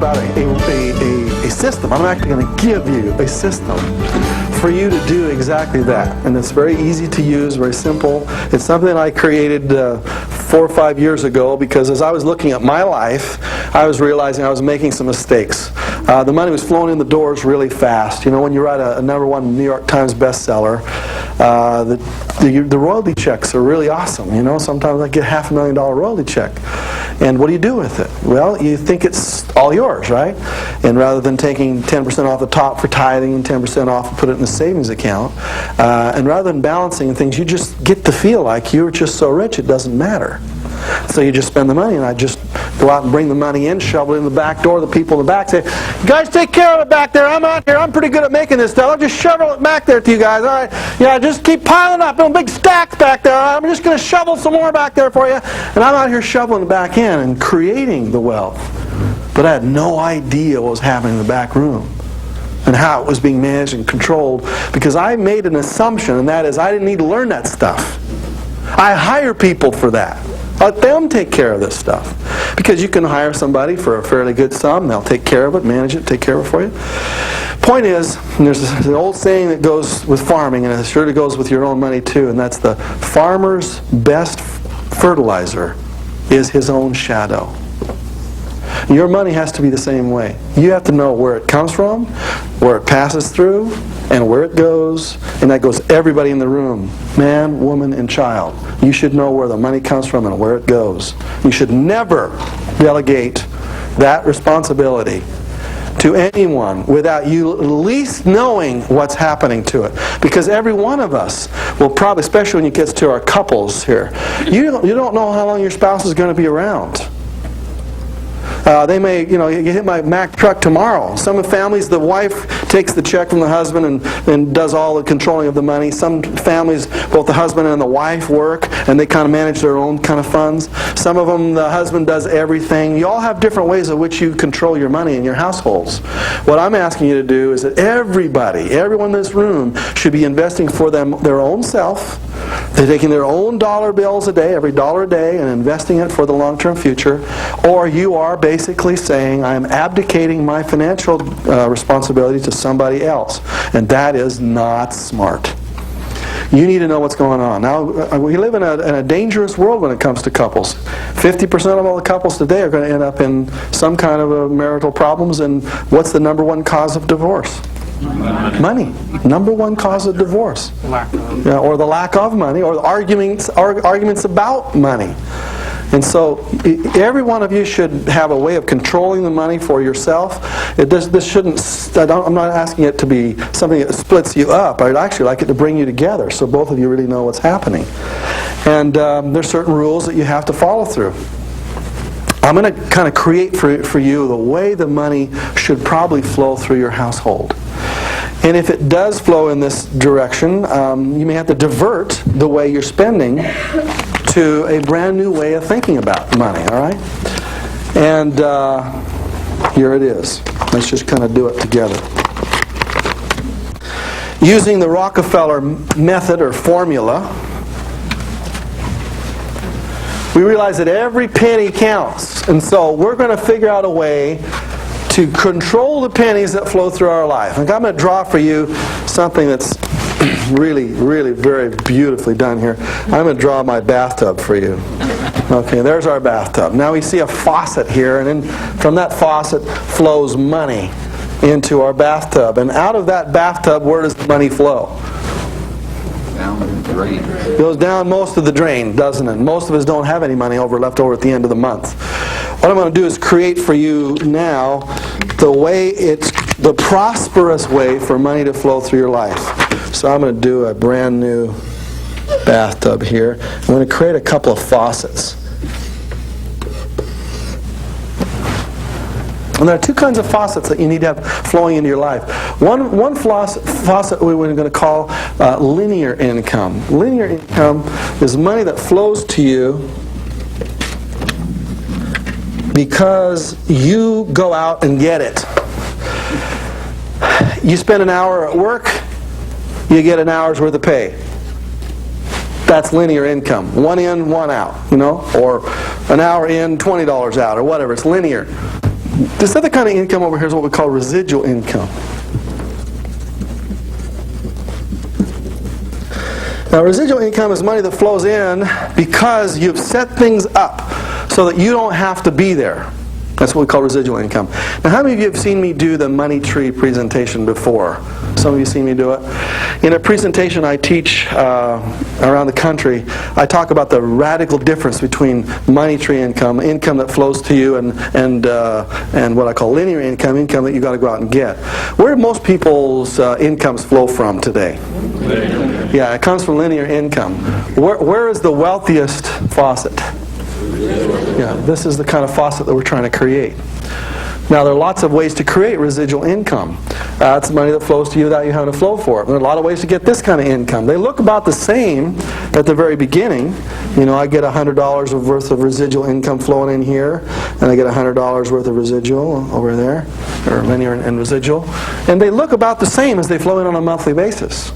about a system. I'm actually going to give you a system for you to do exactly that. And it's very easy to use, very simple. It's something I created 4 or 5 years ago because as I was looking at my life, I was realizing I was making some mistakes. The money was flowing in the doors really fast. You know, when you write a #1 New York Times bestseller, the royalty checks are really awesome. You know, sometimes I get $500,000 royalty check. And what do you do with it? Well, you think it's all yours, right? And rather than taking 10% off the top for tithing and 10% off and put it in a savings account, and rather than balancing things, you just get to feel like you're just so rich it doesn't matter. So you just spend the money, and I just go out and bring the money in, shovel it in the back door. The people in the back say, "You guys take care of it back there. I'm out here. I'm pretty good at making this stuff. I'll just shovel it back there to you guys. All right? Yeah, just keep piling up. Big stacks back there. I'm just going to shovel some more back there for you." And I'm out here shoveling back in and creating the wealth. But I had no idea what was happening in the back room and how it was being managed and controlled because I made an assumption, and that is I didn't need to learn that stuff. I hire people for that. Let them take care of this stuff. Because you can hire somebody for a fairly good sum. They'll take care of it, manage it, take care of it for you. Point is, there's an old saying that goes with farming, and it surely goes with your own money too, and that's the farmer's best fertilizer is his own shadow. Your money has to be the same way. You have to know where it comes from, where it passes through, and where it goes. And that goes everybody in the room. Man, woman, and child. You should know where the money comes from and where it goes. You should never delegate that responsibility to anyone without you at least knowing what's happening to it. Because every one of us will probably, especially when it gets to our couples here, you don't know how long your spouse is going to be around. They may, you hit my Mack truck tomorrow. Some families, the wife takes the check from the husband and does all the controlling of the money. Some families, both the husband and the wife work, and they kind of manage their own kind of funds. Some of them, the husband does everything. You all have different ways in which you control your money in your households. What I'm asking you to do is that everyone in this room should be investing for their own self. They're taking their own dollar bills a day, every dollar a day, and investing it for the long-term future. Or you are basically saying, I am abdicating my financial responsibility to somebody else. And that is not smart. You need to know what's going on. Now, we live in a dangerous world when it comes to couples. 50% of all the couples today are going to end up in some kind of marital problems. And what's the #1 cause of divorce? Money. #1 cause of divorce. Or the lack of money, or the arguments about money. And so every one of you should have a way of controlling the money for yourself. This shouldn't. I'm not asking it to be something that splits you up. I'd actually like it to bring you together so both of you really know what's happening. And there's certain rules that you have to follow through. I'm going to kind of create for you the way the money should probably flow through your household. And if it does flow in this direction, you may have to divert the way you're spending to a brand new way of thinking about money, all right? And here it is. Let's just kind of do it together. Using the Rockefeller method or formula, we realize that every penny counts. And so we're going to figure out a way to control the pennies that flow through our life. And I'm going to draw for you something that's really, really very beautifully done here. I'm going to draw my bathtub for you. Okay, there's our bathtub. Now we see a faucet here, and then from that faucet flows money into our bathtub. And out of that bathtub, where does the money flow? Down the drain. It goes down most of the drain, doesn't it? Most of us don't have any money left over at the end of the month. What I'm going to do is create for you now the prosperous way for money to flow through your life. So I'm going to do a brand new bathtub here. I'm going to create a couple of faucets. And there are two kinds of faucets that you need to have flowing into your life. One faucet we're going to call linear income. Linear income is money that flows to you because you go out and get it. You spend an hour at work, you get an hour's worth of pay. That's linear income. One in, one out, or an hour in, $20 out, or whatever. It's linear. This other kind of income over here is what we call residual income. Now, residual income is money that flows in because you've set things up so that you don't have to be there. That's what we call residual income. Now, how many of you have seen me do the money tree presentation before? Some of you seen me do it. In a presentation I teach around the country, I talk about the radical difference between money tree income that flows to you, and what I call linear income that you got to go out and get. Where do most people's incomes flow from today? Yeah, it comes from linear income. Where is the wealthiest faucet? Yeah, this is the kind of faucet that we're trying to create. Now, there are lots of ways to create residual income. It's money that flows to you without you having to flow for it. There are a lot of ways to get this kind of income. They look about the same at the very beginning. You know, I get $100 worth of residual income flowing in here, and I get $100 worth of residual over there, or linear and residual. And they look about the same as they flow in on a monthly basis.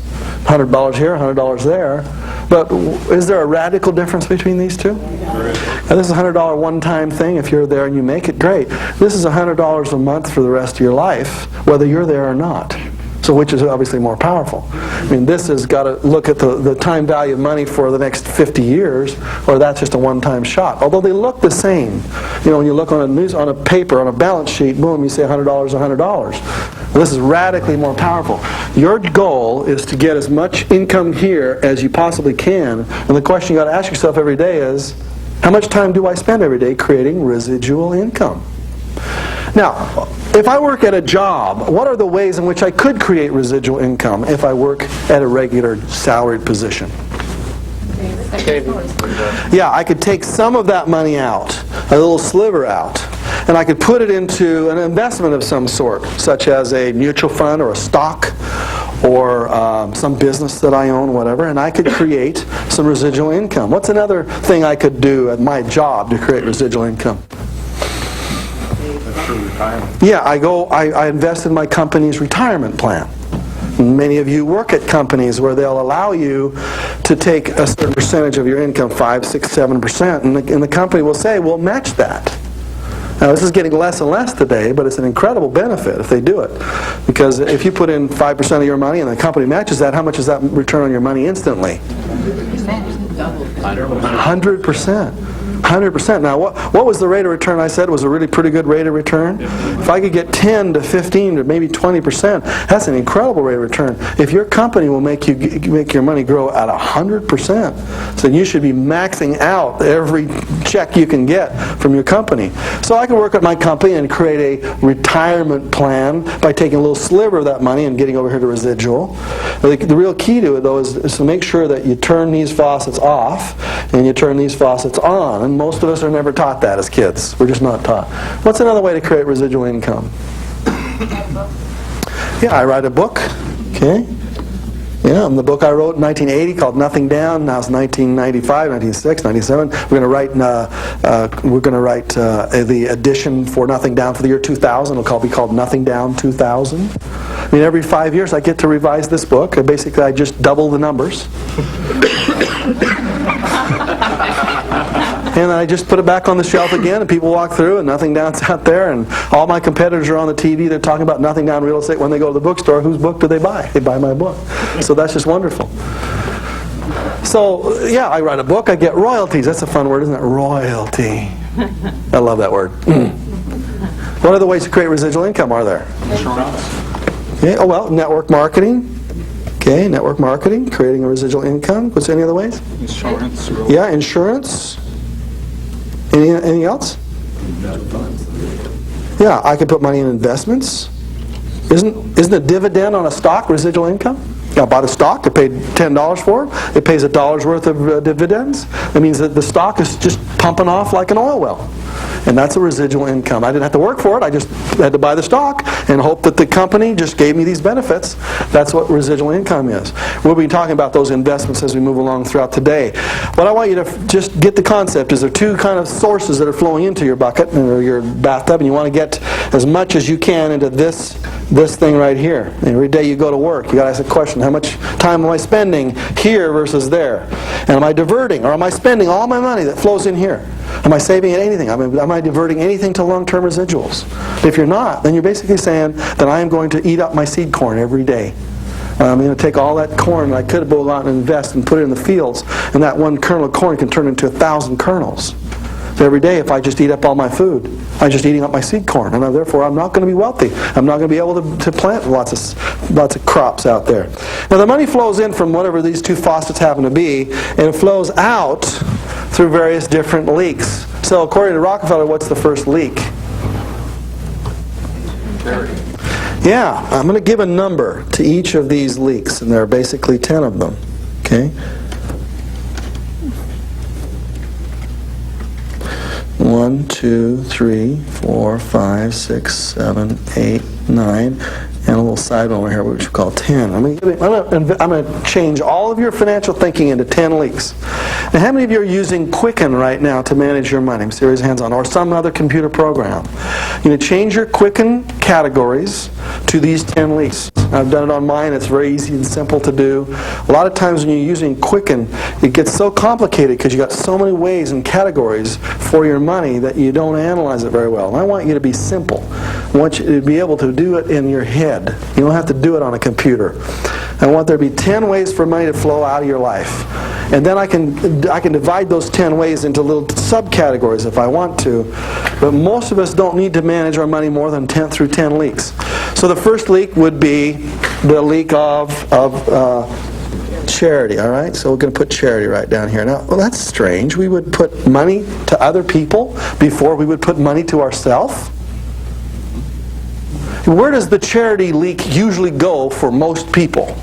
$100 here, $100 there. But is there a radical difference between these two? Now, this is a $100 one-time thing. If you're there and you make it, great. This is $100 a month for the rest of your life, whether you're there or not. So which is obviously more powerful? I mean, this has got to look at the time value of money for the next 50 years, or that's just a one-time shot. Although they look the same. You know, when you look on a paper, on a balance sheet, boom, you say $100, $100. Well, this is radically more powerful. Your goal is to get as much income here as you possibly can, and the question you got to ask yourself every day is, how much time do I spend every day creating residual income? Now, if I work at a job, what are the ways in which I could create residual income if I work at a regular salaried position? Yeah, I could take some of that money out, a little sliver out, and I could put it into an investment of some sort, such as a mutual fund or a stock or some business that I own, whatever, and I could create some residual income. What's another thing I could do at my job to create residual income? Yeah, I invest in my company's retirement plan. Many of you work at companies where they'll allow you to take a certain percentage of your income, 5, 6, 7%, and the company will say, we'll match that. Now, this is getting less and less today, but it's an incredible benefit if they do it. Because if you put in 5% of your money and the company matches that, how much is that return on your money instantly? 100%. 100%. Now, what was the rate of return I said was a really pretty good rate of return? If I could get 10 to 15 to maybe 20%, that's an incredible rate of return. If your company will make your money grow at 100%, so you should be maxing out every check you can get from your company. So I can work at my company and create a retirement plan by taking a little sliver of that money and getting over here to residual. The real key to it, though, is to make sure that you turn these faucets off and you turn these faucets on. And most of us are never taught that as kids. We're just not taught. What's another way to create residual income? Yeah, I write a book. Okay. Yeah, and the book I wrote in 1980 called Nothing Down. Now it's 1995, 1996, 97. We're going to write the edition for Nothing Down for the year 2000. It'll be called Nothing Down 2000. I mean, every 5 years I get to revise this book. Basically, I just double the numbers. And I just put it back on the shelf again, and people walk through, and Nothing Down's out there, and all my competitors are on the TV. They're talking about Nothing Down real estate. When they go to the bookstore, whose book do they buy? They buy my book. So that's just wonderful. So, yeah, I write a book. I get royalties. That's a fun word, isn't it? Royalty. I love that word. What other ways to create residual income are there? Insurance. Okay. Oh, well, network marketing. Okay, network marketing, creating a residual income. What's any other ways? Insurance. Yeah, insurance. Anything else? Yeah, I could put money in investments. Isn't a dividend on a stock residual income? Yeah, I bought a stock, I paid $10 for it. It pays $1 worth of dividends. That means that the stock is just pumping off like an oil well. And that's a residual income. I didn't have to work for it. I just had to buy the stock and hope that the company just gave me these benefits. That's what residual income is. We'll be talking about those investments as we move along throughout today. What I want you to just get the concept is there are two kind of sources that are flowing into your bucket or your bathtub, and you want to get as much as you can into this this thing right here. Every day you go to work, you got to ask the question, how much time am I spending here versus there? And am I diverting, or am I spending all my money that flows in here? Am I saving anything? Am I diverting anything to long-term residuals? If you're not, then you're basically saying that I am going to eat up my seed corn every day. I'm going to take all that corn that I could have go out and invest and put it in the fields, and that one kernel of corn can turn into 1,000 kernels. So every day, if I just eat up all my food, I'm just eating up my seed corn, and therefore I'm not going to be wealthy. I'm not going to be able to plant lots of crops out there. Now the money flows in from whatever these two faucets happen to be, and it flows out through various different leaks. So according to Rockefeller, what's the first leak? Charity. Yeah, I'm going to give a number to each of these leaks, and there are basically 10 of them. Okay? 1, 2, 3, 4, 5, 6, 7, 8, 9, and a little side one over here, which we call 10. I'm going to change all of your financial thinking into 10 leaks. Now, how many of you are using Quicken right now to manage your money? See, raise your hands on, or some other computer program. You're going to change your Quicken categories to these 10 leaks. I've done it on mine. It's very easy and simple to do. A lot of times when you're using Quicken, it gets so complicated because you got so many ways and categories for your money that you don't analyze it very well. And I want you to be simple. I want you to be able to do it in your head. You don't have to do it on a computer. I want there to be 10 ways for money to flow out of your life. And then I can divide those 10 ways into little subcategories if I want to. But most of us don't need to manage our money more than 10 through 10 leaks. So the first leak would be the leak of charity, all right? So we're going to put charity right down here. Now, well, that's strange. We would put money to other people before we would put money to ourselves. Where does the charity leak usually go for most people?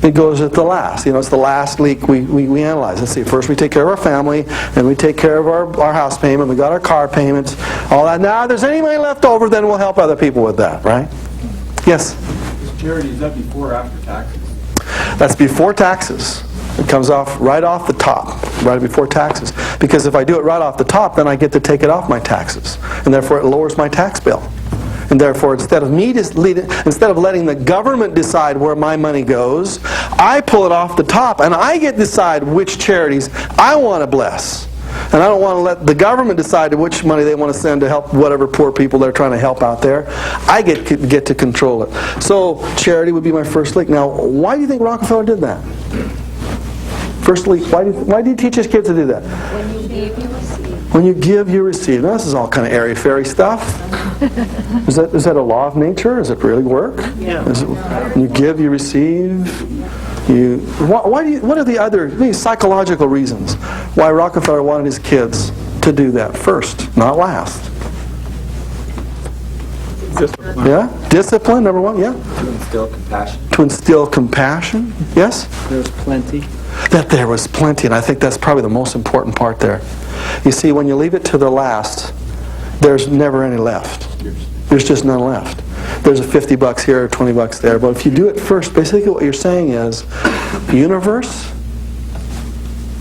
It goes at the last. It's the last leak we analyze. Let's see, first we take care of our family, and we take care of our house payment, we got our car payments, all that. Now, if there's any money left over, then we'll help other people with that, right? Yes? Charity, is that before or after taxes? That's before taxes. It comes off right off the top, right before taxes. Because if I do it right off the top, then I get to take it off my taxes. And therefore it lowers my tax bill. And therefore, instead of letting the government decide where my money goes, I pull it off the top, and I get to decide which charities I want to bless. And I don't want to let the government decide which money they want to send to help whatever poor people they're trying to help out there. I get to control it. So charity would be my first leak. Now, why do you think Rockefeller did that? First leak. Why do you teach his kids to do that? When you give, you receive. When you give, you receive. Now, this is all kind of airy-fairy stuff. Is that a law of nature? Does it really work? Yeah. When you give, you receive. What are the psychological reasons why Rockefeller wanted his kids to do that first, not last? Discipline. Yeah? Discipline, number one, yeah? To instill compassion. To instill compassion, yes? There's plenty. That there was plenty, and I think that's probably the most important part there. You see, when you leave it to the last, there's never any left. There's just none left. There's a $50 here or $20 there. But if you do it first, basically what you're saying is, universe,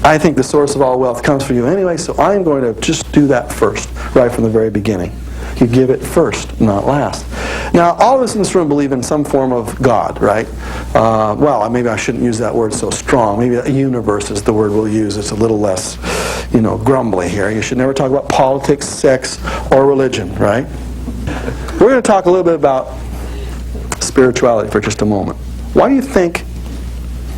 I think the source of all wealth comes from you anyway, so I'm going to just do that first, right from the very beginning. You give it first, not last. Now, all of us in this room believe in some form of God, right? Well, maybe I shouldn't use that word so strong. Maybe a universe is the word we'll use. It's a little less, grumbly here. You should never talk about politics, sex, or religion, right? We're going to talk a little bit about spirituality for just a moment. Why do you think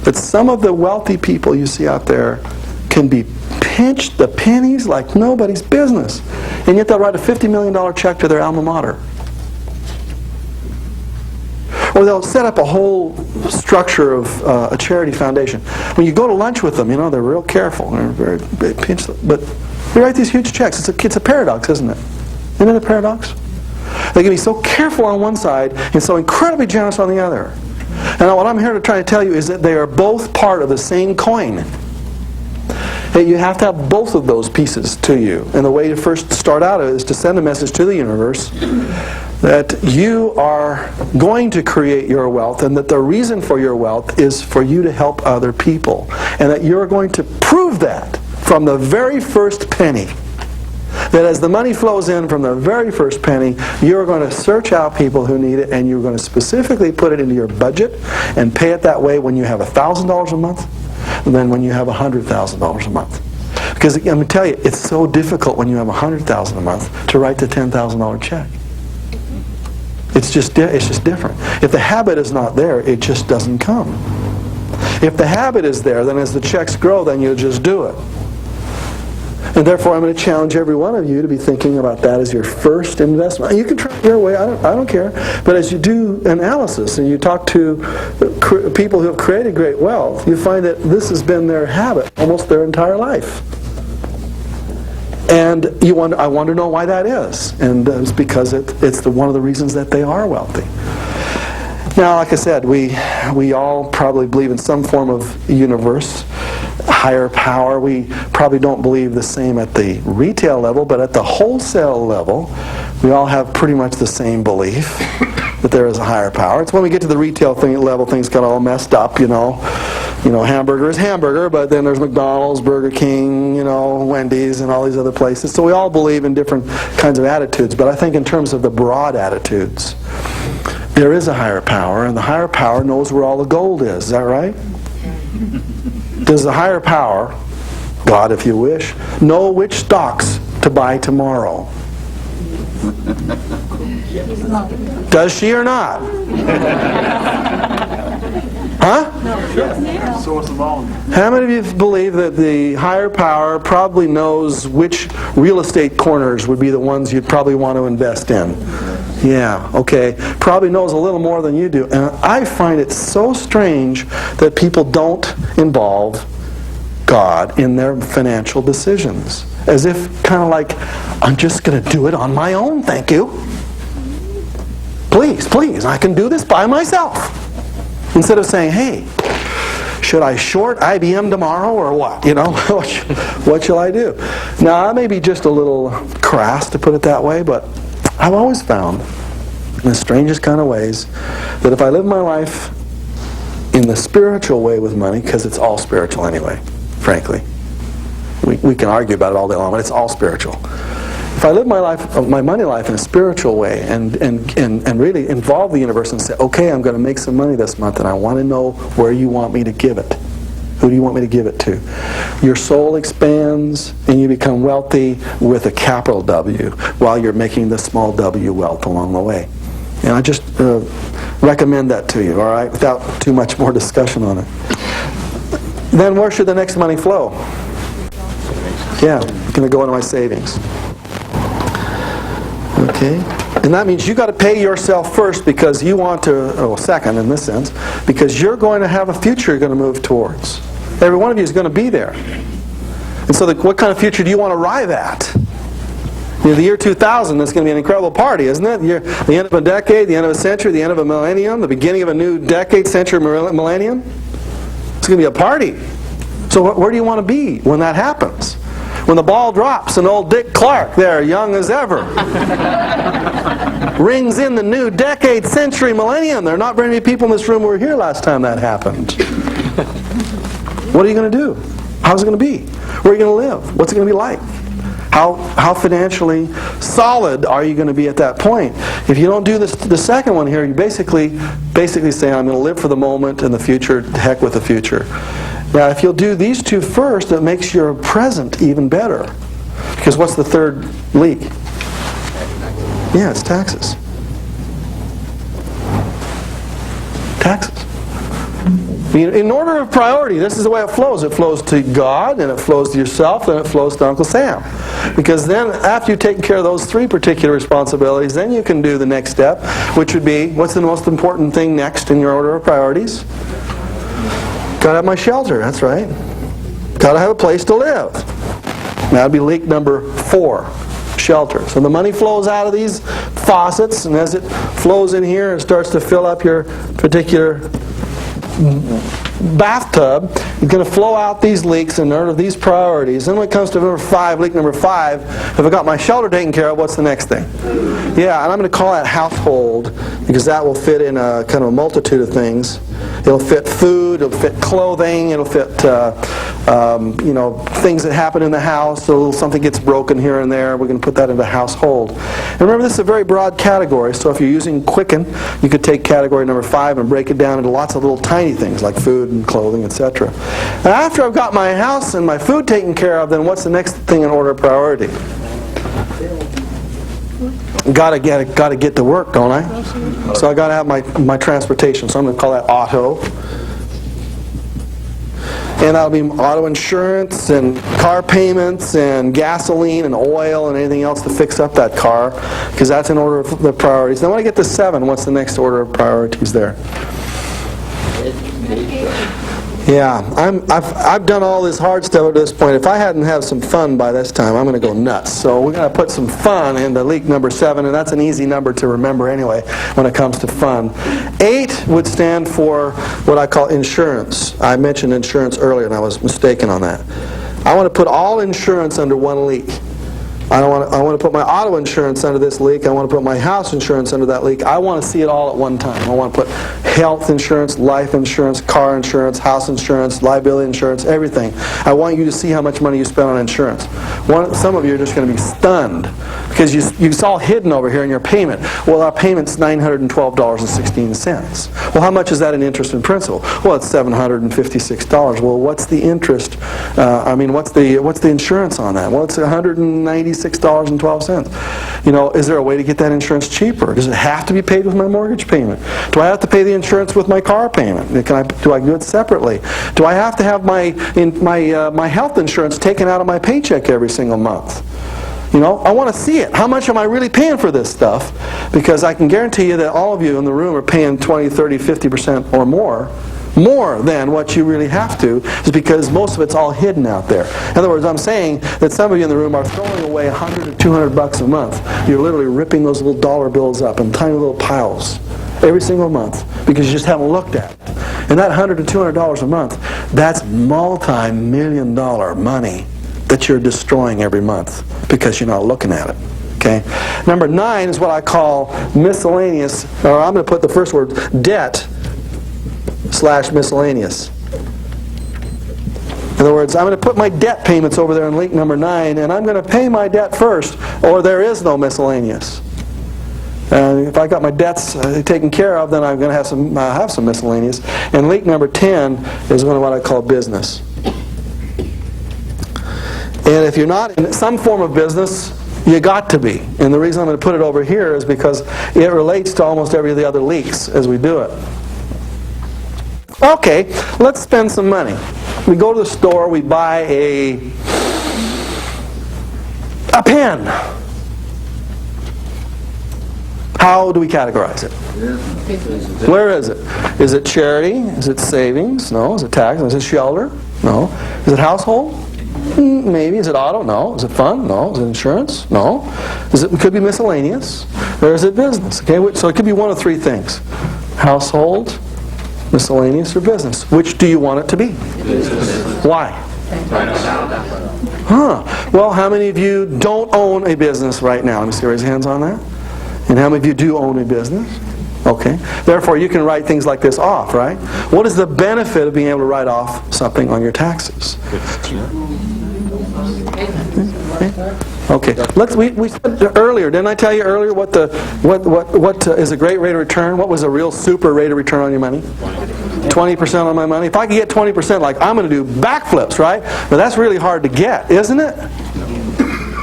that some of the wealthy people you see out there can be pinched the pennies like nobody's business, and yet they'll write a $50 million check to their alma mater? Or they'll set up a whole structure of a charity foundation. When you go to lunch with them, they're real careful. They're very pinched, but they write these huge checks. It's a paradox, isn't it? Isn't it a paradox? They can be so careful on one side and so incredibly generous on the other. And what I'm here to try to tell you is that they are both part of the same coin. That you have to have both of those pieces to you. And the way to first start out is to send a message to the universe that you are going to create your wealth, and that the reason for your wealth is for you to help other people. And that you're going to prove that from the very first penny. That as the money flows in from the very first penny, you're going to search out people who need it, and you're going to specifically put it into your budget and pay it that way when you have $1,000 a month than when you have $100,000 a month. Because I'm going to tell you, it's so difficult when you have $100,000 a month to write the $10,000 check. It's just different. If the habit is not there, it just doesn't come. If the habit is there, then as the checks grow, then you'll just do it. And therefore, I'm going to challenge every one of you to be thinking about that as your first investment. You can try it your way, I don't care. But as you do analysis and you talk to people who have created great wealth, you find that this has been their habit almost their entire life. And I want to know why that is. And it's because it's one of the reasons that they are wealthy. Now, like I said, we all probably believe in some form of universe, higher power. We probably don't believe the same at the retail level, but at the wholesale level, we all have pretty much the same belief that there is a higher power. It's when we get to the retail level, things get all messed up, hamburger is hamburger, but then there's McDonald's, Burger King, Wendy's, and all these other places. So we all believe in different kinds of attitudes, but I think in terms of the broad attitudes, there is a higher power, and the higher power knows where all the gold is. Is that right? Does the higher power, God if you wish, know which stocks to buy tomorrow? Does she or not? Huh? Source of all. How many of you believe that the higher power probably knows which real estate corners would be the ones you'd probably want to invest in? Yeah, okay. Probably knows a little more than you do. And I find it so strange that people don't involve God in their financial decisions. As if kind of like, I'm just going to do it on my own, thank you. Please, I can do this by myself. Instead of saying, hey, should I short IBM tomorrow or what? What shall I do? Now, I may be just a little crass to put it that way, but I've always found, in the strangest kind of ways, that if I live my life in the spiritual way with money, because it's all spiritual anyway, frankly. We can argue about it all day long, but it's all spiritual. If I live my money life in a spiritual way and really involve the universe and say, okay, I'm going to make some money this month and I want to know where you want me to give it. Who do you want me to give it to? Your soul expands and you become wealthy with a capital W while you're making the small w wealth along the way. And I just recommend that to you, all right, without too much more discussion on it. Then where should the next money flow? Yeah, it's going to go into my savings. Okay? And that means you got to pay yourself first because you want to, second in this sense, because you're going to have a future you're going to move towards. Every one of you is going to be there. And so what kind of future do you want to arrive at? The year 2000 is going to be an incredible party, isn't it? The end of a decade, the end of a century, the end of a millennium, the beginning of a new decade, century, millennium. It's going to be a party. So where do you want to be when that happens? When the ball drops and old Dick Clark there, young as ever, rings in the new decade, century, millennium. There are not very many people in this room who were here last time that happened. What are you going to do? How's it going to be? Where are you going to live? What's it going to be like? How financially solid are you going to be at that point? If you don't do the second one here, you basically say, I'm going to live for the moment and the future, heck with the future. Now, if you'll do these two first, it makes your present even better. Because what's the third leak? Yeah, it's taxes. Taxes. In order of priority, this is the way it flows. It flows to God, and it flows to yourself, and it flows to Uncle Sam. Because then, after you've taken care of those three particular responsibilities, then you can do the next step, which would be, what's the most important thing next in your order of priorities? Got to have my shelter, that's right. Got to have a place to live. That would be leak number 4, shelter. So the money flows out of these faucets, and as it flows in here, it starts to fill up your particular bathtub. It's going to flow out these leaks in order of these priorities. Then when it comes to leak number 5, if I got my shelter taken care of, what's the next thing? Yeah, and I'm going to call that household, because that will fit in a kind of a multitude of things. It'll fit food, it'll fit clothing, it'll fit things that happen in the house, so something gets broken here and there, we're going to put that into household. And remember, this is a very broad category, so if you're using Quicken, you could take category number 5 and break it down into lots of little tiny things like food and clothing, etc. Now, after I've got my house and my food taken care of, then what's the next thing in order of priority? Gotta get to work, don't I? So I gotta have my transportation. So I'm gonna call that auto. And that'll be auto insurance and car payments and gasoline and oil and anything else to fix up that car, because that's in order of the priorities. Then when I get to 7, what's the next order of priorities there? Yeah, I've done all this hard stuff at this point. If I hadn't had some fun by this time, I'm going to go nuts. So we're going to put some fun into leak number 7, and that's an easy number to remember anyway when it comes to fun. 8 would stand for what I call insurance. I mentioned insurance earlier, and I was mistaken on that. I want to put all insurance under one leak. I want to put my auto insurance under this leak. I want to put my house insurance under that leak. I want to see it all at one time. I want to put health insurance, life insurance, car insurance, house insurance, liability insurance, everything. I want you to see how much money you spend on insurance. Some of you are just going to be stunned because you saw hidden over here in your payment. Well, our payment's $912.16. Well, how much is that in interest and principal? Well, it's $756. Well, what's the interest? What's the insurance on that? Well, it's $196.12. Is there a way to get that insurance cheaper? Does it have to be paid with my mortgage payment? Do I have to pay the insurance with my car payment? Do I do it separately? Do I have to have my health insurance taken out of my paycheck every single month? I want to see it. How much am I really paying for this stuff? Because I can guarantee you that all of you in the room are paying 20, 30, 50% or more than what you really have to, is because most of it's all hidden out there. In other words, I'm saying that some of you in the room are throwing away $100 to $200 a month. You're literally ripping those little dollar bills up in tiny little piles every single month because you just haven't looked at it. And that $100 to $200 a month, that's multi-million-dollar money that you're destroying every month because you're not looking at it. Okay. Number 9 is what I call miscellaneous, or I'm going to put the first word, debt/miscellaneous. In other words, I'm going to put my debt payments over there in leak number 9, and I'm going to pay my debt first, or there is no miscellaneous. And if I got my debts taken care of, then I'm going to have some miscellaneous. And leak number 10 is what I call business. And if you're not in some form of business, you got to be. And the reason I'm going to put it over here is because it relates to almost every of the other leaks as we do it. Okay, let's spend some money. We go to the store, we buy a pen. How do we categorize it? Where is it? Is it charity? Is it savings? No. Is it tax? Is it shelter? No. Is it household? Maybe. Is it auto? No. Is it fun? No. Is it insurance? No. It could be miscellaneous. Or is it business? Okay, so it could be one of 3 things. Household, miscellaneous, or business. Which do you want it to be? Business. Why? Well, how many of you don't own a business right now? Let me see, raise your hands on that. And how many of you do own a business? Okay. Therefore, you can write things like this off, right? What is the benefit of being able to write off something on your taxes? Okay. We said earlier, didn't I tell you earlier what is a great rate of return? What was a real super rate of return on your money? 20% on my money. If I could get 20%, like I'm going to do backflips, right? But that's really hard to get, isn't it?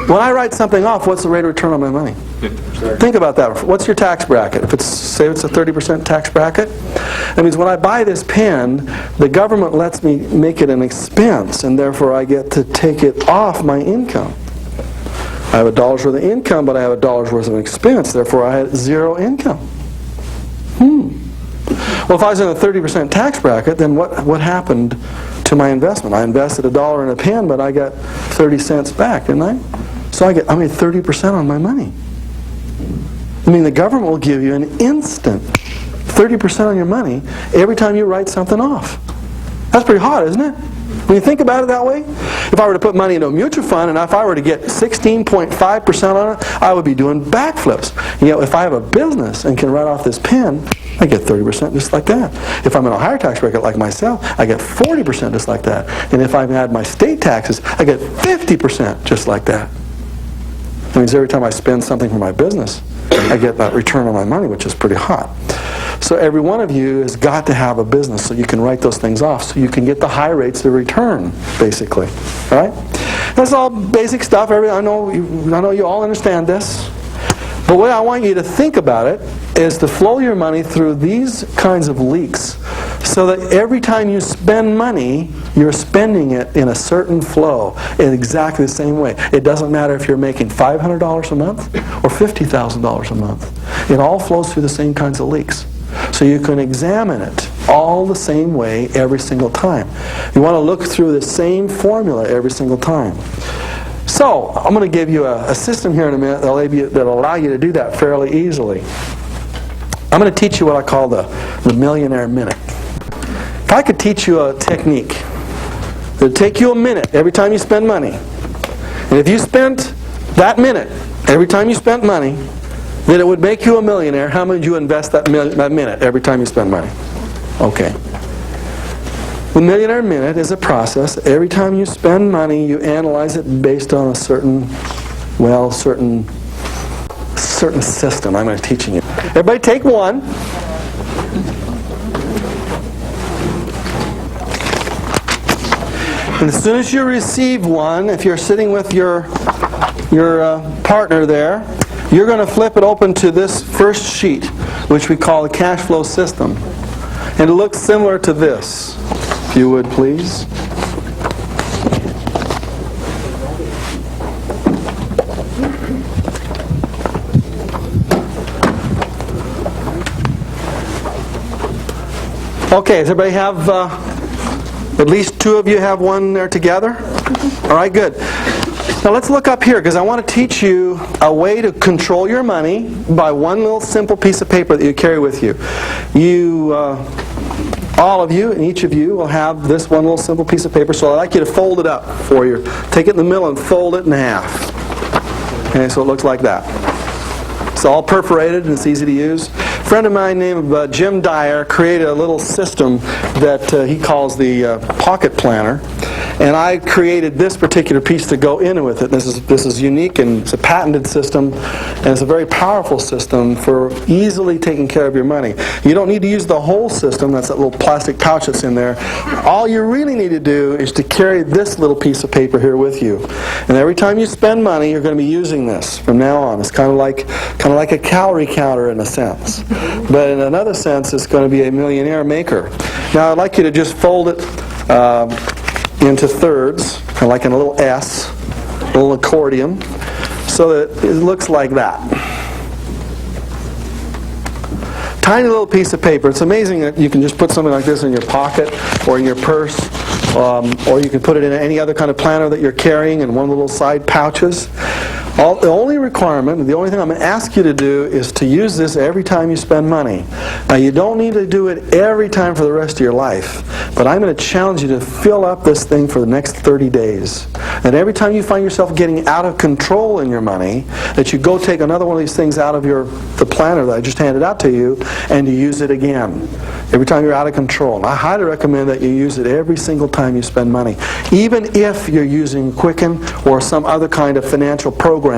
When I write something off, what's the rate of return on my money? 50%. Think about that. What's your tax bracket? Say it's a 30% tax bracket, that means when I buy this pen, the government lets me make it an expense, and therefore I get to take it off my income. I have $1 worth of income, but I have $1 worth of expense, therefore I had 0 income. Well, if I was in a 30% tax bracket, then what happened to my investment? I invested $1 in a pen, but I got 30 cents back, didn't I? So I made 30% on my money. I mean, the government will give you an instant 30% on your money every time you write something off. That's pretty hot, isn't it? When you think about it that way, if I were to put money into a mutual fund and if I were to get 16.5% on it, I would be doing backflips. If I have a business and can write off this pen, I get 30% just like that. If I'm in a higher tax bracket like myself, I get 40% just like that. And if I add my state taxes, I get 50% just like that. That means every time I spend something for my business, I get that return on my money, which is pretty hot. So every one of you has got to have a business so you can write those things off so you can get the high rates of return, basically. All right? That's all basic stuff. I know you all understand this. But what I want you to think about it is to flow your money through these kinds of leaks so that every time you spend money, you're spending it in a certain flow in exactly the same way. It doesn't matter if you're making $500 a month or $50,000 a month. It all flows through the same kinds of leaks. So you can examine it all the same way every single time. You want to look through the same formula every single time. So, I'm going to give you a system here in a minute that'll allow you to do that fairly easily. I'm going to teach you what I call the millionaire minute. If I could teach you a technique that would take you a minute every time you spend money, and if you spent that minute every time you spent money, then it would make you a millionaire, how would you invest that minute every time you spend money? Okay. The millionaire minute is a process. Every time you spend money, you analyze it based on a certain system I'm going to teach you. Everybody take one. And as soon as you receive one, if you're sitting with your partner there, you're going to flip it open to this first sheet, which we call the cash flow system. And it looks similar to this. If you would, please. Okay, does everybody have, at least two of you have one there together? All right, good. Now let's look up here because I want to teach you a way to control your money by one little simple piece of paper that you carry with you. All of you and each of you will have this one little simple piece of paper, so I'd like you to fold it up for you. Take it in the middle and fold it in half. Okay, so it looks like that. It's all perforated and it's easy to use. A friend of mine named Jim Dyer created a little system that he calls the pocket planner. And I created this particular piece to go in with it. This is unique, and it's a patented system, and it's a very powerful system for easily taking care of your money. You don't need to use the whole system. That's that little plastic pouch that's in there. All you really need to do is to carry this little piece of paper here with you. And every time you spend money, you're going to be using this from now on. It's kind of like a calorie counter in a sense. But in another sense, it's going to be a millionaire maker. Now, I'd like you to just fold it into thirds, kind of like in a little S, a little accordion, so that it looks like that. Tiny little piece of paper. It's amazing that you can just put something like this in your pocket or in your purse, or you can put it in any other kind of planner that you're carrying in one of the little side pouches. The only requirement, the only thing I'm going to ask you to do is to use this every time you spend money. Now, you don't need to do it every time for the rest of your life, but I'm going to challenge you to fill up this thing for the next 30 days. And every time you find yourself getting out of control in your money, that you go take another one of these things out of the planner that I just handed out to you, and you use it again. Every time you're out of control. And I highly recommend that you use it every single time you spend money. Even if you're using Quicken or some other kind of financial program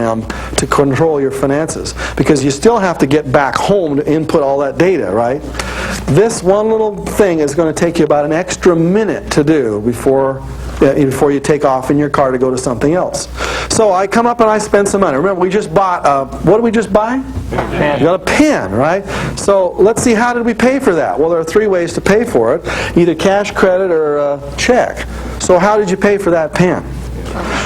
to control your finances. Because you still have to get back home to input all that data, right? This one little thing is going to take you about an extra minute to do before you take off in your car to go to something else. So I come up and I spend some money. Remember, we just bought, what did we just buy? Pen. We got a pen, right? So let's see, how did we pay for that? Well, there are three ways to pay for it. Either cash, credit, or check. So how did you pay for that pen?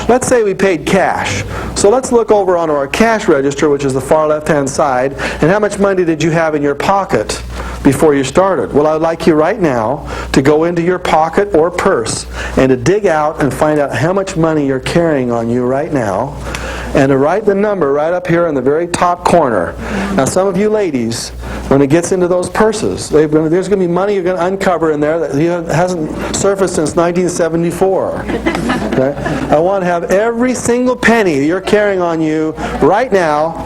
Let's say we paid cash. So let's look over onto our cash register, which is the far left-hand side, and how much money did you have in your pocket before you started? Well, I'd like you right now to go into your pocket or purse and to dig out and find out how much money you're carrying on you right now, and to write the number right up here in the very top corner. Now, some of you ladies, when it gets into those purses, there's going to be money you're going to uncover in there that hasn't surfaced since 1974. Okay? I want to have every single penny you're carrying on you right now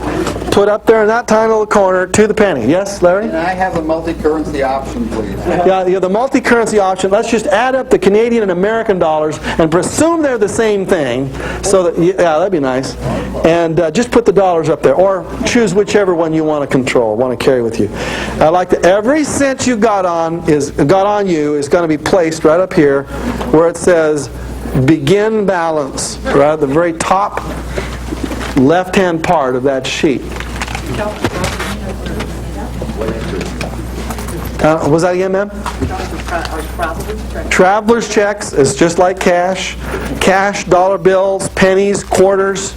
put up there in that tiny little corner to the penny. Yes, Larry? Can I have a multi-currency option, please? Yeah, the multi-currency option. Let's just add up the Canadian and American dollars and presume they're the same thing. So that, yeah, that'd be nice. And just put the dollars up there, or choose whichever one you want to control, want to carry with you. I like that every cent you got on you is going to be placed right up here, where it says "Begin Balance," right at the very top left-hand part of that sheet. Was that again, ma'am? Traveler's checks is just like cash. Cash, dollar bills, pennies, quarters,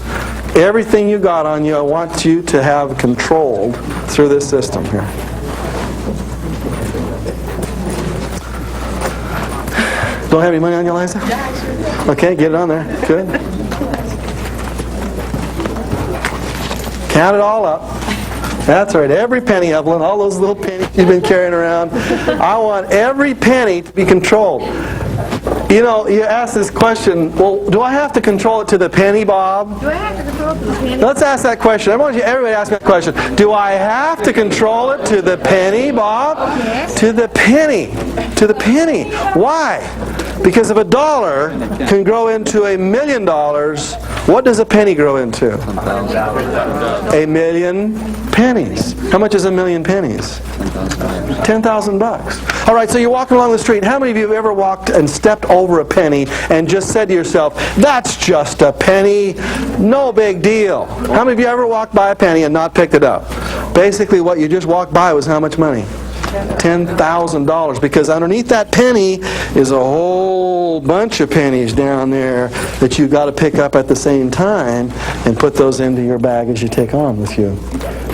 everything you got on you, I want you to have controlled through this system here. Don't have any money on you, Liza? Okay, get it on there. Good. Count it all up. That's right, every penny, Evelyn, all those little pennies you've been carrying around. I want every penny to be controlled. You know, you ask this question, well, do I have to control it to the penny, Bob? Do I have to control the penny? Let's ask that question. I want everybody to ask me that question. Do I have to control it to the penny, Bob? Yes. To the penny. To the penny. Why? Because if $1 can grow into $1 million, what does a penny grow into? 1,000,000 pennies. How much is 1,000,000 pennies? $10,000. All right, so you're walking along the street. How many of you have ever walked and stepped over a penny and just said to yourself, "That's just a penny, no big deal"? How many of you ever walked by a penny and not picked it up? Basically, what you just walked by was how much money? $10,000, because underneath that penny is a whole bunch of pennies down there that you've got to pick up at the same time and put those into your bag as you take on with you.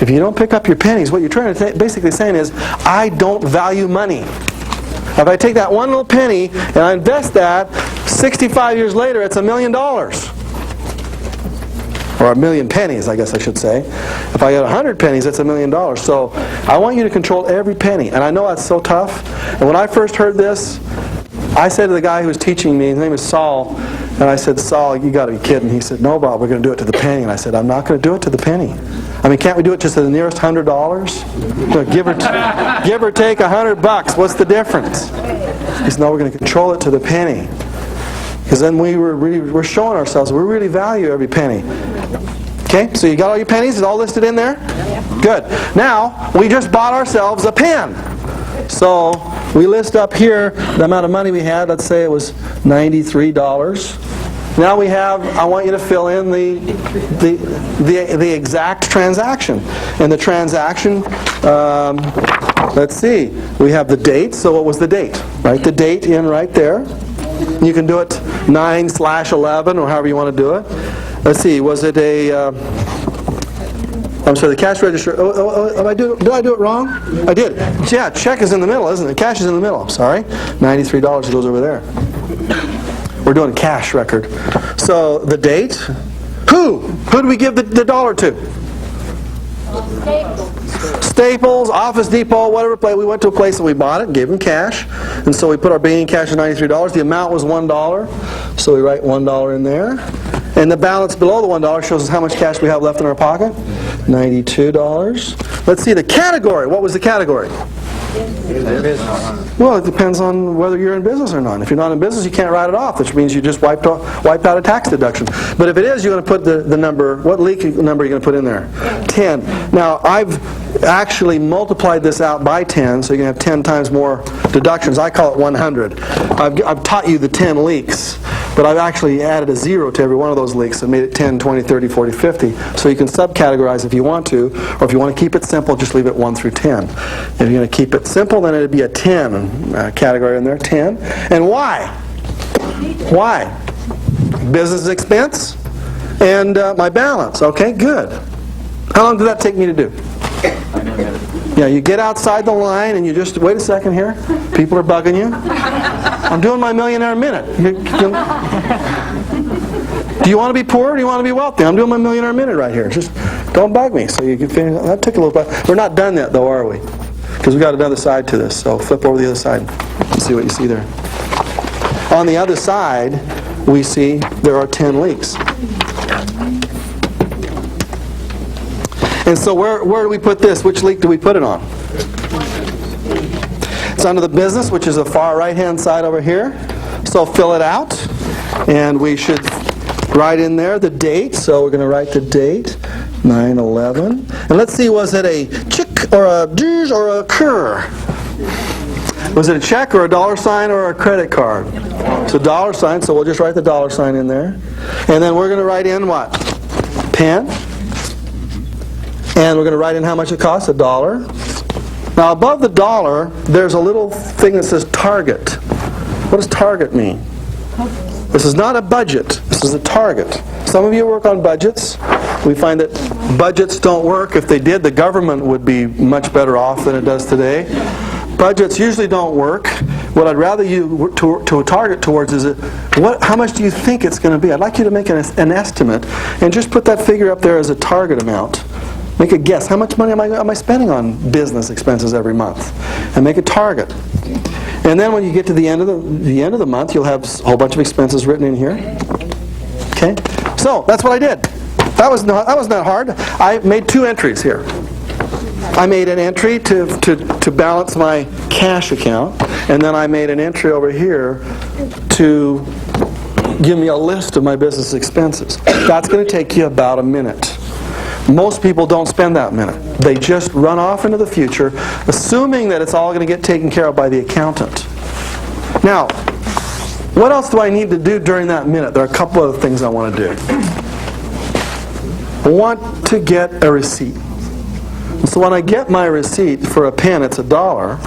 If you don't pick up your pennies, what you're trying to basically saying is, I don't value money. If I take that one little penny and I invest that, 65 years later it's $1 million. Or 1,000,000 pennies, I guess I should say. If I get 100 pennies, that's $1 million. So I want you to control every penny. And I know that's so tough. And when I first heard this, I said to the guy who was teaching me, his name is Saul, and I said, "Saul, you got to be kidding." He said, "No, Bob, we're going to do it to the penny." And I said, "I'm not going to do it to the penny. I mean, can't we do it just to the nearest $100? Give or take $100. What's the difference?" He said, "No, we're going to control it to the penny." Because then we're showing ourselves we really value every penny. Okay, so you got all your pennies? Is it all listed in there? Good. Now, we just bought ourselves a pen. So we list up here the amount of money we had. Let's say it was $93. Now we have, I want you to fill in the exact transaction. And the transaction, let's see, we have the date. So what was the date? Write the date in right there. You can do it 9/11 or however you want to do it. Let's see, was it I'm sorry, the cash register. Did I do it wrong? I did. Yeah, check is in the middle, isn't it? Cash is in the middle. I'm sorry. $93 goes over there. We're doing a cash record. So the date. Who do we give the dollar to? Staples, Office Depot, whatever place. We went to a place and we bought it and gave them cash. And so we put our beginning cash of $93. The amount was $1. So we write $1 in there. And the balance below the $1 shows us how much cash we have left in our pocket. $92. Let's see the category. What was the category? Well, it depends on whether you're in business or not. If you're not in business, you can't write it off, which means you just wiped out a tax deduction. But if it is, you're going to put the number, what leak number are you going to put in there? 10. Now, I've actually multiplied this out by 10, so you're going to have 10 times more deductions. I call it 100. I've taught you the 10 leaks, but I've actually added a 0 to every one of those leaks and made it 10, 20, 30, 40, 50. So you can subcategorize if you want to, or if you want to keep it simple, just leave it 1 through 10. If you're going to keep it simple, then it'd be a 10 category in there, 10. And why? Why? Business expense and my balance. Okay, good. How long did that take me to do? Yeah, you get outside the line and you just, wait a second here. People are bugging you. I'm doing my millionaire minute. Do you want to be poor or do you want to be wealthy? I'm doing my millionaire minute right here. Just don't bug me. So you can finish. That took a little bit. We're not done yet though, are we? Because we've got another side to this. So flip over the other side and see what you see there. On the other side, we see there are 10 leaks. And so where do we put this? Which leak do we put it on? It's under the business, which is the far right-hand side over here. So fill it out. And we should write in there the date. So we're going to write the date, 9/11. And let's see, was it a chick or a dues or a cur? Was it a check or a dollar sign or a credit card? It's a dollar sign, so we'll just write the dollar sign in there. And then we're going to write in what? Pen. And we're going to write in how much it costs, $1. Now above the dollar, there's a little thing that says target. What does target mean? This is not a budget. This is a target. Some of you work on budgets. We find that budgets don't work. If they did, the government would be much better off than it does today. Budgets usually don't work. What I'd rather you to target towards is how much do you think it's going to be? I'd like you to make an estimate and just put that figure up there as a target amount. Make a guess. How much money am I spending on business expenses every month? And make a target. And then when you get to the end of the month, you'll have a whole bunch of expenses written in here. Okay? So that's what I did. That was not hard. I made 2 entries here. I made an entry to balance my cash account, and then I made an entry over here to give me a list of my business expenses. That's going to take you about a minute. Most people don't spend that minute. They just run off into the future, assuming that it's all going to get taken care of by the accountant. Now, what else do I need to do during that minute? There are a couple other things I want to do. I want to get a receipt. So when I get my receipt for a pen, it's $1.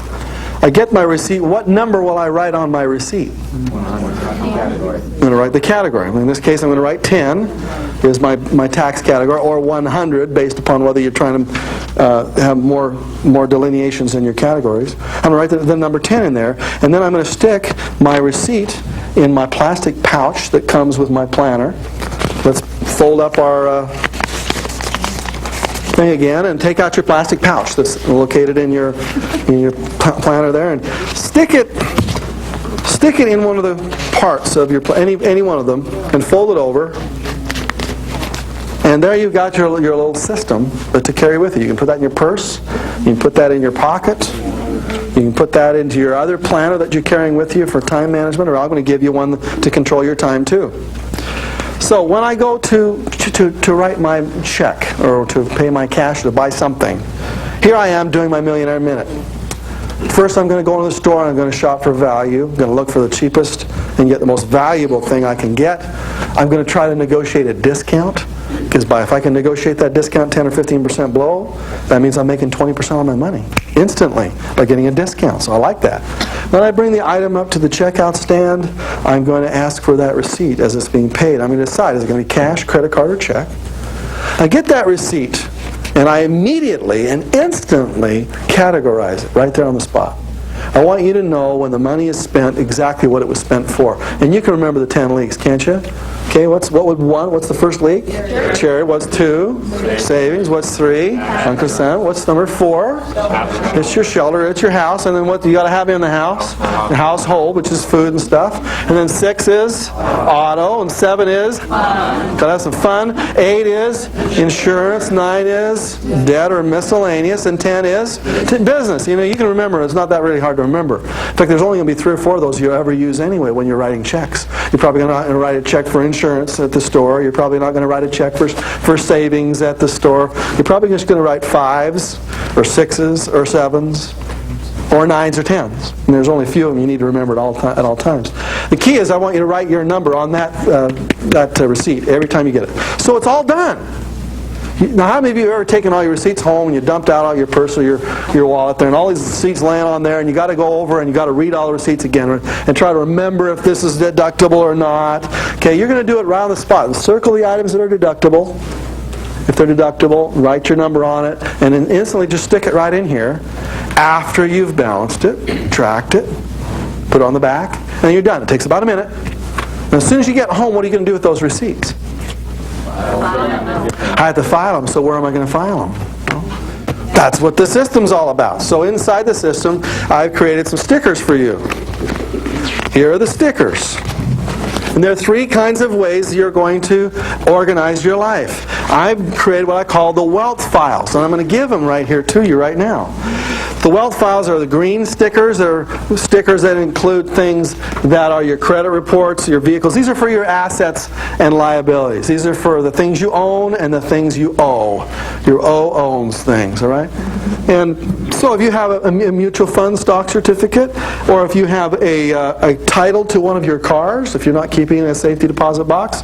I get my receipt. What number will I write on my receipt? I'm going to write the category. In this case, I'm going to write 10 is my tax category, or 100 based upon whether you're trying to have more delineations in your categories. I'm going to write the number 10 in there, and then I'm going to stick my receipt in my plastic pouch that comes with my planner. Let's fold up our thing again and take out your plastic pouch that's located in your planner there, and stick it in one of the parts of your any one of them, and fold it over. And there you've got your little system to carry with you. You can put that in your purse. You can put that in your pocket. You can put that into your other planner that you're carrying with you for time management, or I'm going to give you one to control your time too. So when I go to write my check or to pay my cash to buy something, here I am doing my Millionaire Minute. First I'm going to go into the store and I'm going to shop for value. I'm going to look for the cheapest and get the most valuable thing I can get. I'm going to try to negotiate a discount, because if I can negotiate that discount 10 or 15% below, that means I'm making 20% of my money instantly by getting a discount. So I like that. When I bring the item up to the checkout stand, I'm going to ask for that receipt as it's being paid. I'm going to decide, is it going to be cash, credit card, or check? I get that receipt, and I immediately and instantly categorize it right there on the spot. I want you to know when the money is spent exactly what it was spent for. And you can remember the 10 leaks, can't you? Okay, what's the first leak? Charity. What's 2? Savings. What's 3? Unconsent. What's number 4? It's your shelter. It's your house. And then what you got to have in the house? The household, which is food and stuff. And then 6 is auto, and 7 is gotta have some fun. 8 is insurance. 9 is debt or miscellaneous, and 10 is business. You know, you can remember. It's not that really hard to remember. In fact, there's only going to be 3 or 4 of those you ever use anyway when you're writing checks. You're probably not going to write a check for insurance at the store. You're probably not going to write a check for savings at the store. You're probably just going to write 5s or 6s or 7s or 9s or 10s. And there's only a few of them you need to remember at all times. The key is I want you to write your number on that receipt every time you get it. So it's all done. Now, how many of you have ever taken all your receipts home and you dumped out all your purse or your wallet there, and all these receipts laying on there, and you got to go over and you got to read all the receipts again and try to remember if this is deductible or not? Okay, you're going to do it right on the spot. Circle the items that are deductible. If they're deductible, write your number on it, and then instantly just stick it right in here after you've balanced it, tracked it, put it on the back, and you're done. It takes about a minute. And as soon as you get home, what are you going to do with those receipts? I have to file them, so where am I going to file them? That's what the system's all about. So inside the system, I've created some stickers for you. Here are the stickers. And there are 3 kinds of ways you're going to organize your life. I've created what I call the wealth files, and I'm going to give them right here to you right now. The wealth files are the green stickers. They're stickers that include things that are your credit reports, your vehicles. These are for your assets and liabilities. These are for the things you own and the things you owe. Your O owns things, all right? And so if you have a mutual fund stock certificate, or if you have a title to one of your cars, if you're not keeping it in a safety deposit box,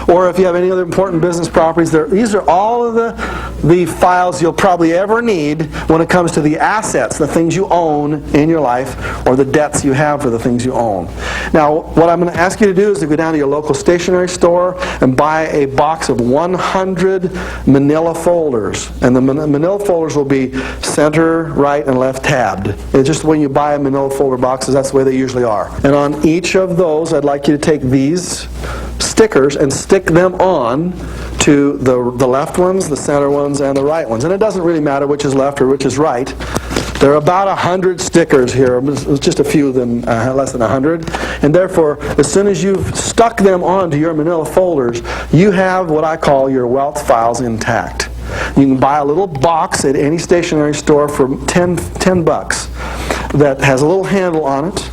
or if you have any other important business properties, these are all of the files you'll probably ever need when it comes to the assets, the things you own in your life, or the debts you have for the things you own. Now, what I'm going to ask you to do is to go down to your local stationery store and buy a box of 100 manila folders. And the manila folders will be center, right, and left tabbed. It's just when you buy manila folder boxes, that's the way they usually are. And on each of those, I'd like you to take these stickers and stick them on to the left ones, the center ones, and the right ones. And it doesn't really matter which is left or which is right. There are about 100 stickers here. Just a few of them, less than 100. And therefore, as soon as you've stuck them onto your manila folders, you have what I call your wealth files intact. You can buy a little box at any stationery store for $10 that has a little handle on it,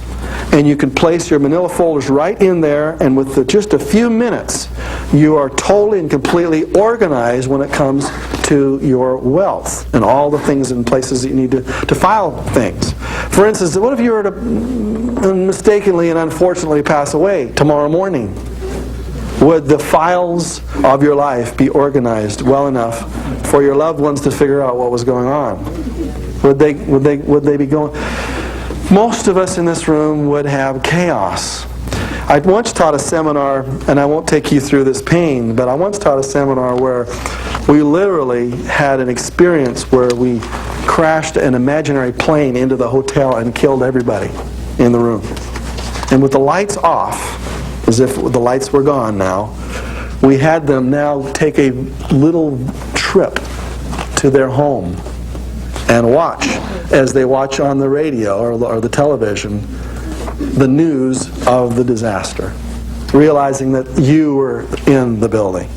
and you can place your manila folders right in there, and with just a few minutes, you are totally and completely organized when it comes to your wealth and all the things and places that you need to file things. For instance, what if you were to mistakenly and unfortunately pass away tomorrow morning? Would the files of your life be organized well enough for your loved ones to figure out what was going on? Would they be going? Most of us in this room would have chaos. I once taught a seminar, and I won't take you through this pain, but I once taught a seminar where we literally had an experience where we crashed an imaginary plane into the hotel and killed everybody in the room. And with the lights off, as if the lights were gone now, we had them now take a little trip to their home and watch, as they watch on the radio or the television, the news of the disaster, realizing that you were in the building.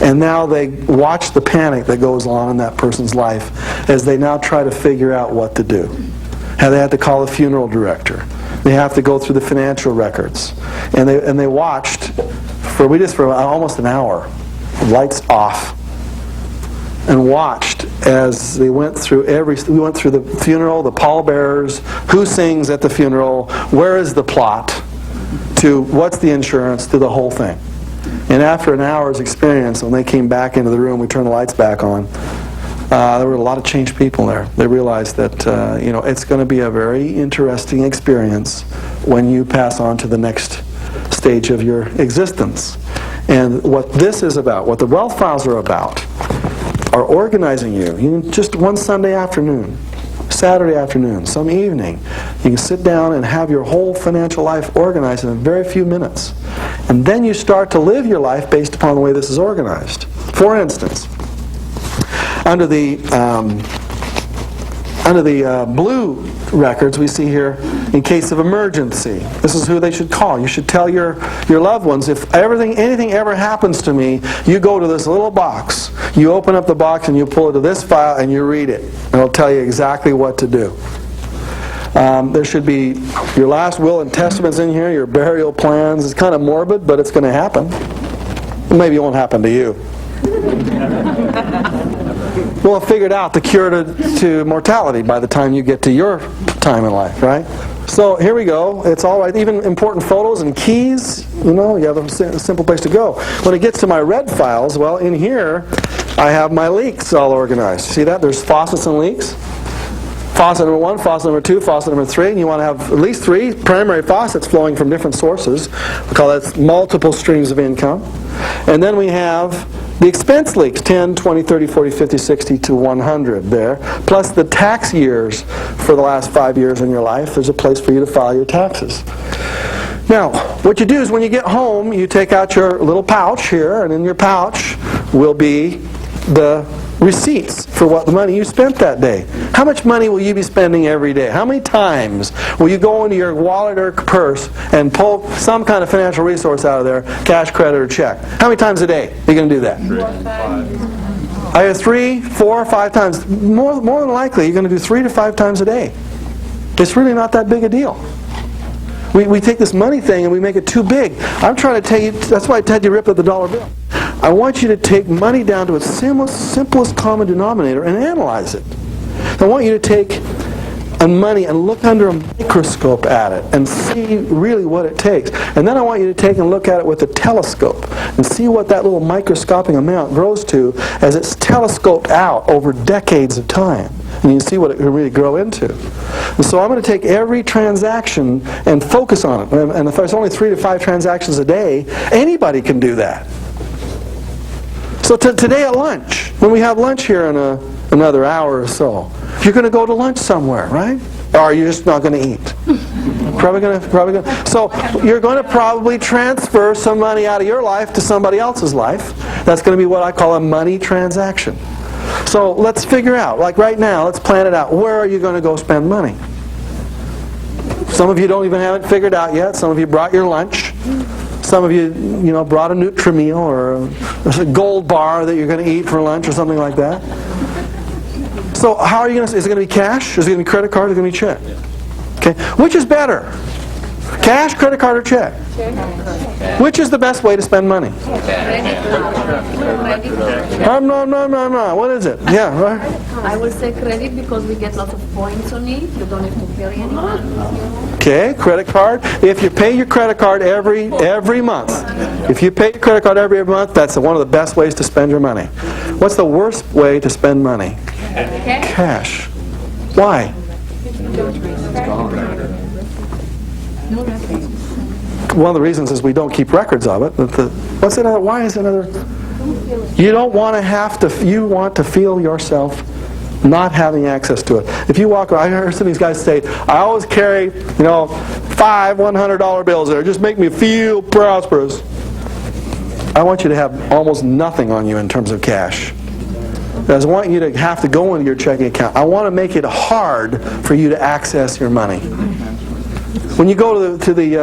And now they watch the panic that goes on in that person's life as they now try to figure out what to do. How they have to call a funeral director. They have to go through the financial records. And they watched for almost an hour, lights off, and watched as they went through we went through the funeral, the pallbearers, who sings at the funeral, where is the plot, to what's the insurance, to the whole thing. And after an hour's experience, when they came back into the room, we turned the lights back on, there were a lot of changed people there. They realized that it's going to be a very interesting experience when you pass on to the next stage of your existence. And what this is about, what the wealth files are about, are organizing you. Just one Sunday afternoon, Saturday afternoon, some evening, you can sit down and have your whole financial life organized in a very few minutes. And then you start to live your life based upon the way this is organized. For instance, under the blue records we see here, in case of emergency, this is who they should call. You should tell your loved ones, if anything ever happens to me, you go to this little box, you open up the box and you pull it to this file and you read it. And it'll tell you exactly what to do. There should be your last will and testaments in here, your burial plans. It's kind of morbid, but it's going to happen. Maybe it won't happen to you. We'll have figured out the cure to mortality by the time you get to your time in life, right? So here we go. It's all right. Even important photos and keys, you have a simple place to go. When it gets to my red files, well, in here, I have my leaks all organized. See that? There's faucets and leaks. Faucet number 1, faucet number 2, faucet number 3, and you want to have at least 3 primary faucets flowing from different sources. We call that multiple streams of income. And then we have the expense leaks, 10, 20, 30, 40, 50, 60 to 100 there, plus the tax years for the last 5 years in your life. There's a place for you to file your taxes. Now, what you do is when you get home, you take out your little pouch here, and in your pouch will be the receipts for what the money you spent that day. How much money will you be spending every day? How many times will you go into your wallet or purse and pull some kind of financial resource out of there, cash, credit, or check? How many times a day are you going to do that? 5. Either 3, 4, 5 times. More than likely, you're going to do 3 to 5 times a day. It's really not that big a deal. We take this money thing and we make it too big. I'm trying to tell you, that's why Ted you ripped up the dollar bill. I want you to take money down to its simplest common denominator and analyze it. I want you to take money and look under a microscope at it and see really what it takes. And then I want you to take and look at it with a telescope and see what that little microscopic amount grows to as it's telescoped out over decades of time. And you see what it can really grow into. And so I'm going to take every transaction and focus on it. And if there's only 3 to 5 transactions a day, anybody can do that. So today at lunch, when we have lunch here in another hour or so, you're going to go to lunch somewhere, right? Or are you just not going to eat? Probably going to. So you're going to probably transfer some money out of your life to somebody else's life. That's going to be what I call a money transaction. So let's figure out, like right now, let's plan it out. Where are you going to go spend money? Some of you don't even have it figured out yet. Some of you brought your lunch. Some of you, brought a Nutri-Meal or a Gold Bar that you're going to eat for lunch or something like that. So how are you going to? Is it going to be cash? Is it going to be credit card? Is it going to be check? Okay. Which is better? Cash, credit card, or check? Which is the best way to spend money? No. What is it? Yeah, right? I would say credit because we get lots of points on it. You don't have to carry anyone. Okay, credit card. If you pay your credit card every month, if you pay your credit card every month, that's one of the best ways to spend your money. What's the worst way to spend money? Cash. Why? One of the reasons is we don't keep records of it. What's another? Why is another? You don't want to have to. You want to feel yourself not having access to it. If you walk around, I heard some of these guys say, "I always carry, 5 $100 bills there. Just make me feel prosperous." I want you to have almost nothing on you in terms of cash. I want you to have to go into your checking account. I want to make it hard for you to access your money. When you go to the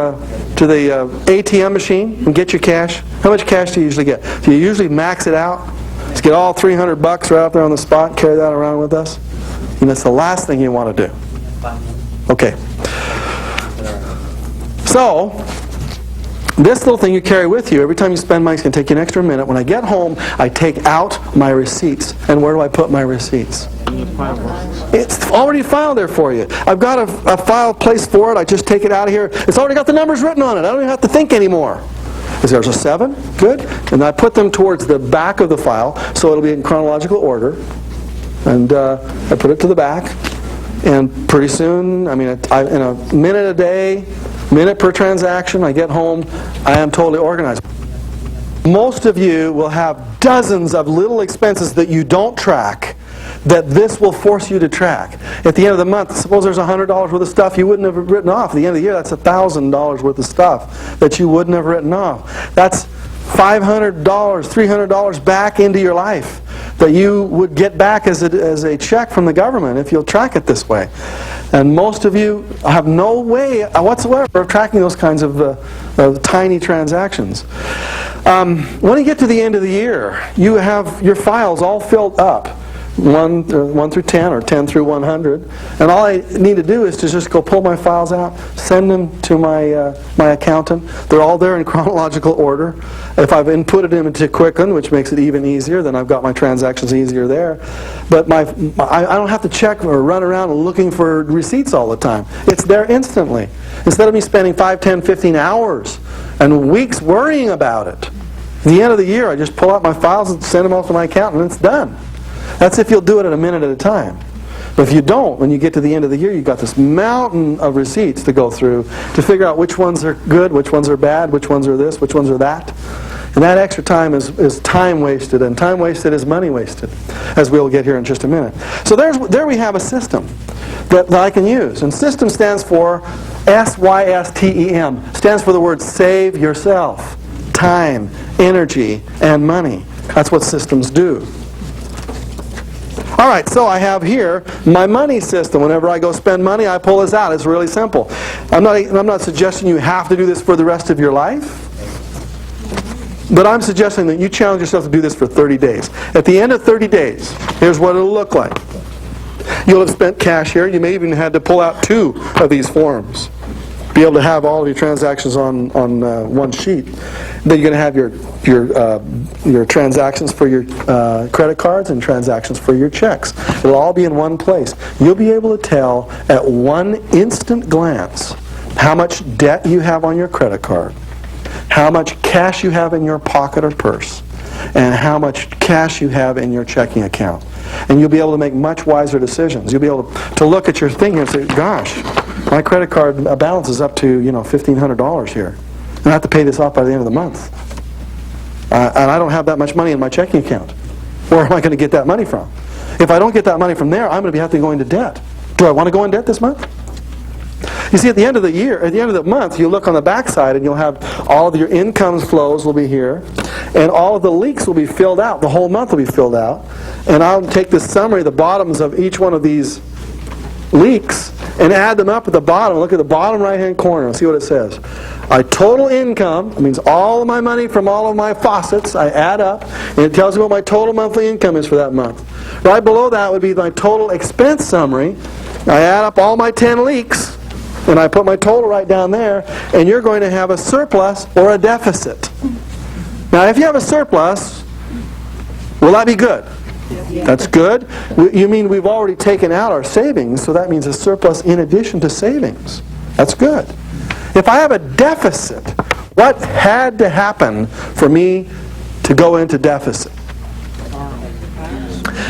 ATM machine and get your cash, how much cash do you usually get? Do you usually max it out? Just get all $300 right out there on the spot and carry that around with us? And that's the last thing you want to do. Okay. So, this little thing you carry with you, every time you spend money, it's going to take you an extra minute. When I get home, I take out my receipts. And where do I put my receipts? It's already filed there for you. I've got a file place for it. I just take it out of here. It's already got the numbers written on it. I don't even have to think anymore. There's a 7. Good. And I put them towards the back of the file, so it'll be in chronological order. And I put it to the back. And pretty soon, in a minute a day, minute per transaction, I get home, I am totally organized. Most of you will have dozens of little expenses that you don't track that this will force you to track. At the end of the month, suppose there's $100 worth of stuff you wouldn't have written off. At the end of the year, that's $1,000 worth of stuff that you wouldn't have written off. That's $500, $300 back into your life that you would get back as a check from the government if you'll track it this way. And most of you have no way whatsoever of tracking those kinds of tiny transactions. When you get to the end of the year, you have your files all filled up. 1 through 10 or 10 through 100, and all I need to do is to just go pull my files out, send them to my accountant. They're all there in chronological order. If I've inputted them into Quicken, which makes it even easier, then I've got my transactions easier there. But I don't have to check or run around looking for receipts all the time. It's there instantly. Instead of me spending 5, 10, 15 hours and weeks worrying about it, at the end of the year I just pull out my files and send them off to my accountant and it's done. That's if you'll do it at a minute at a time. But if you don't, when you get to the end of the year, you've got this mountain of receipts to go through to figure out which ones are good, which ones are bad, which ones are this, which ones are that. And that extra time is time wasted, and time wasted is money wasted, as we'll get here in just a minute. So there we have a system that I can use. And system stands for SYSTEM. Stands for the word save yourself. Time, energy, and money. That's what systems do. All right, so I have here my money system. Whenever I go spend money, I pull this out. It's really simple. I'm not suggesting you have to do this for the rest of your life. But I'm suggesting that you challenge yourself to do this for 30 days. At the end of 30 days, here's what it'll look like. You'll have spent cash here. You may even have to pull out 2 of these forms. Be able to have all of your transactions on one sheet. Then you're going to have your transactions for your credit cards and transactions for your checks. It'll all be in one place. You'll be able to tell at one instant glance how much debt you have on your credit card, how much cash you have in your pocket or purse, and how much cash you have in your checking account. And you'll be able to make much wiser decisions. You'll be able to look at your thing and say, gosh, my credit card balance is up to $1,500 here. And I have to pay this off by the end of the month. And I don't have that much money in my checking account. Where am I going to get that money from? If I don't get that money from there, I'm going to have to go into debt. Do I want to go in debt this month? You see, at the end of the year, at the end of the month, you look on the back side and you'll have all of your income flows will be here, and all of the leaks will be filled out. The whole month will be filled out. And I'll take this summary, the bottoms of each one of these leaks, and add them up at the bottom. Look at the bottom right-hand corner and see what it says. My total income, it means all of my money from all of my faucets, I add up, and it tells me what my total monthly income is for that month. Right below that would be my total expense summary. I add up all my 10 leaks, and I put my total right down there, and you're going to have a surplus or a deficit. Now, if you have a surplus, will that be good? That's good. You mean we've already taken out our savings, so that means a surplus in addition to savings. That's good. If I have a deficit, what had to happen for me to go into deficit?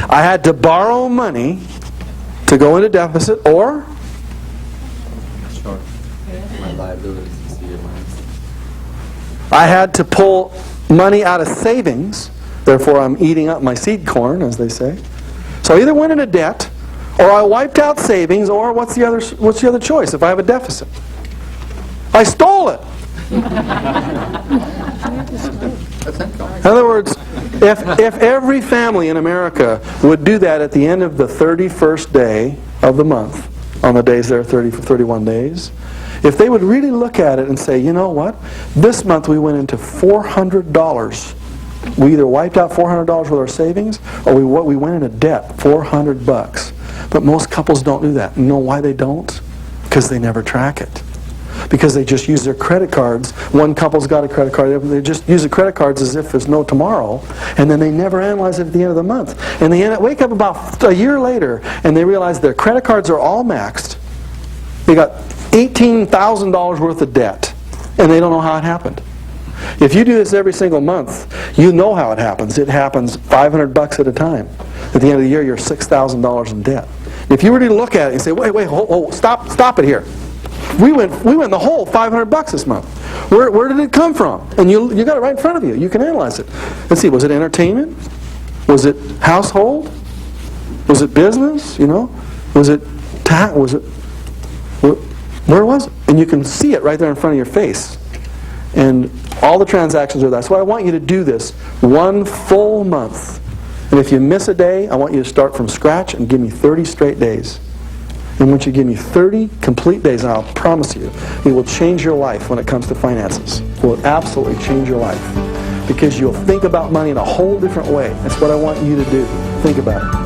I had to borrow money to go into deficit, or My liabilities exceeded mine. I had to pull money out of savings. Therefore, I'm eating up my seed corn, as they say. So I either went into debt, or I wiped out savings, or what's the other choice if I have a deficit? I stole it. That's income. In other words, if every family in America would do that at the end of the 31st day of the month, on the days there are 31 days, if they would really look at it and say, you know what, this month we went into $400. We either wiped out $400 with our savings, or we went into debt, $400. But most couples don't do that. You know why they don't? Because they never track it. Because they just use their credit cards. One couple's got a credit card. They just use the credit cards as if there's no tomorrow, and then they never analyze it at the end of the month. And they wake up about a year later, and they realize their credit cards are all maxed. They got $18,000 worth of debt, and they don't know how it happened. If you do this every single month, you know how it happens. It happens $500 at a time. At the end of the year, you're $6,000 in debt. If you were to look at it and say, wait, stop it here. We went the whole $500 this month. Where did it come from? And you got it right in front of you. You can analyze it. Let's see, was it entertainment? Was it household? Was it business? Was it where was it? And you can see it right there in front of your face. And all the transactions are there. So I want you to do this one full month. And if you miss a day, I want you to start from scratch and give me 30 straight days. And once you give me 30 complete days, and I'll promise you, it will change your life when it comes to finances. It will absolutely change your life. Because you'll think about money in a whole different way. That's what I want you to do. Think about it.